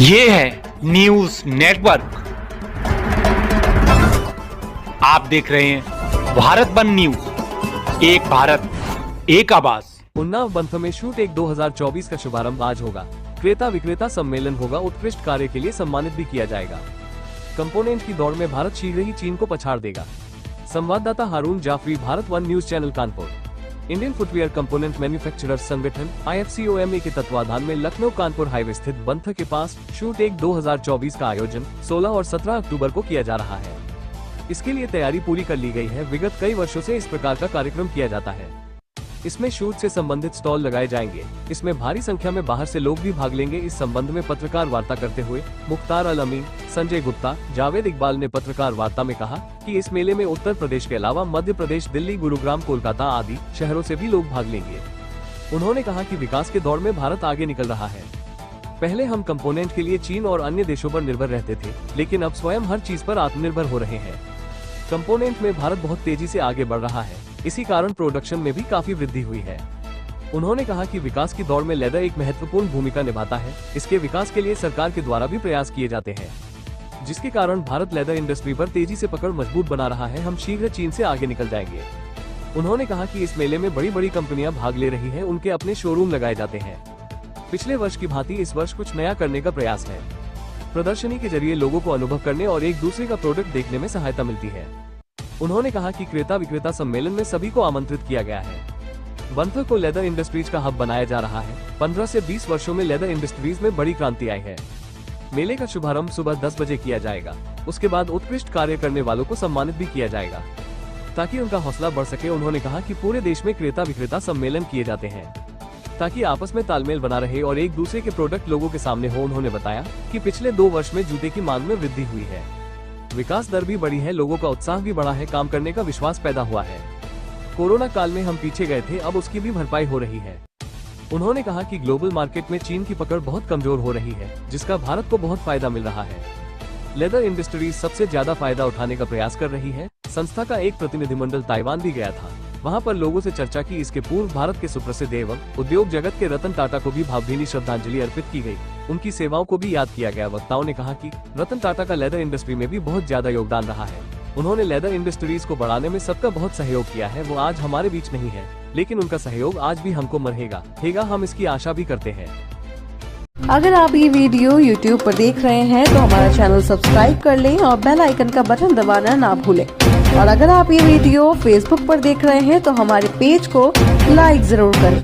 ये है news network. आप देख रहे हैं भारत वन न्यूज, एक भारत एक आवाज। उन्नाव बंथ में शूट एक 2024 का शुभारंभ आज होगा। क्रेता विक्रेता सम्मेलन होगा। उत्कृष्ट कार्य के लिए सम्मानित भी किया जाएगा। कंपोनेंट की दौड़ में भारत शीघ्र ही चीन को पछाड़ देगा। संवाददाता Haroon Jafri, Bharat one news channel, Kanpur. Indian footwear component manufacturers संगठन IFCOMA के तत्वाधान में लखनऊ कानपुर हाईवे स्थित बंथ के पास शूट एक 2024 का आयोजन 16 और 17 अक्टूबर को किया जा रहा है। इसके लिए तैयारी पूरी कर ली गई है। विगत कई वर्षों से इस प्रकार का कार्यक्रम किया जाता है। इसमें शूट से संबंधित स्टॉल लगाए जाएंगे। इसमें भारी संख्या में बाहर से लोग भी भाग लेंगे। इस संबंध में पत्रकार वार्ता करते हुए मुख्तार अल अमीन, संजय गुप्ता, जावेद इकबाल ने पत्रकार वार्ता में कहा कि इस मेले में उत्तर प्रदेश के अलावा मध्य प्रदेश, दिल्ली, गुरुग्राम, कोलकाता आदि शहरों से भी लोग भाग लेंगे। उन्होंने कहा कि विकास के दौर में भारत आगे निकल रहा है। पहले हम कंपोनेंट के लिए चीन और अन्य देशों पर निर्भर रहते थे, लेकिन अब स्वयं हर चीज पर आत्मनिर्भर हो रहे हैं। कंपोनेंट में भारत बहुत तेजी से आगे बढ़ रहा है। इसी कारण प्रोडक्शन में भी काफी वृद्धि हुई है। उन्होंने कहा कि विकास की दौड़ में लेदर एक महत्वपूर्ण भूमिका निभाता है। इसके विकास के लिए सरकार के द्वारा भी प्रयास किए जाते हैं, जिसके कारण भारत लेदर इंडस्ट्री पर तेजी से पकड़ मजबूत बना रहा है। हम शीघ्र चीन से आगे निकल जाएंगे। उन्होंने कहा कि इस मेले में बड़ी बड़ी कंपनियां भाग ले रही हैं। उनके अपने शोरूम लगाए जाते हैं। पिछले वर्ष की भांति इस वर्ष कुछ नया करने का प्रयास है। प्रदर्शनी के जरिए लोगों को अनुभव करने और एक दूसरे का प्रोडक्ट देखने में सहायता मिलती है। उन्होंने कहा कि क्रेता विक्रेता सम्मेलन में सभी को आमंत्रित किया गया है। बंथ को लेदर इंडस्ट्रीज का हब बनाया जा रहा है। 15 से 20 वर्षों में लेदर इंडस्ट्रीज में बड़ी क्रांति आई है। मेले का शुभारंभ सुबह 10 बजे किया जाएगा। उसके बाद उत्कृष्ट कार्य करने वालों को सम्मानित भी किया जाएगा, ताकि उनका हौसला बढ़ सके। उन्होंने कहा कि पूरे देश में क्रेता विक्रेता सम्मेलन किए जाते हैं, ताकि आपस में तालमेल बना रहे और एक दूसरे के प्रोडक्ट लोगों के सामने हो। उन्होंने बताया कि पिछले 2 वर्ष में जूते की मांग में वृद्धि हुई है। विकास दर भी बढ़ी है। लोगों का उत्साह भी बढ़ा है। काम करने का विश्वास पैदा हुआ है। कोरोना काल में हम पीछे गए थे, अब उसकी भी भरपाई हो रही है। उन्होंने कहा कि ग्लोबल मार्केट में चीन की पकड़ बहुत कमजोर हो रही है, जिसका भारत को बहुत फायदा मिल रहा है। लेदर इंडस्ट्रीज सबसे ज्यादा फायदा उठाने का प्रयास कर रही है। संस्था का एक प्रतिनिधिमंडल ताइवान भी गया था। वहां पर लोगों से चर्चा की। इसके पूर्व भारत के सुप्रसिद्ध एवं उद्योग जगत के रतन टाटा को भी भावभीनी श्रद्धांजलि अर्पित की गई। उनकी सेवाओं को भी याद किया गया। वक्ताओं ने कहा कि रतन टाटा का लेदर इंडस्ट्री में भी बहुत ज्यादा योगदान रहा है। उन्होंने लेदर इंडस्ट्रीज को बढ़ाने में सबका बहुत सहयोग किया है। वो आज हमारे बीच नहीं है, लेकिन उनका सहयोग आज भी हमको रहेगा। हम इसकी आशा भी करते हैं। अगर आप ये वीडियो YouTube पर देख रहे हैं तो हमारा चैनल सब्सक्राइब कर लें और बेल आइकन का बटन दबाना ना भूलें। और अगर आप ये वीडियो Facebook पर देख रहे हैं तो हमारे पेज को लाइक जरूर करें।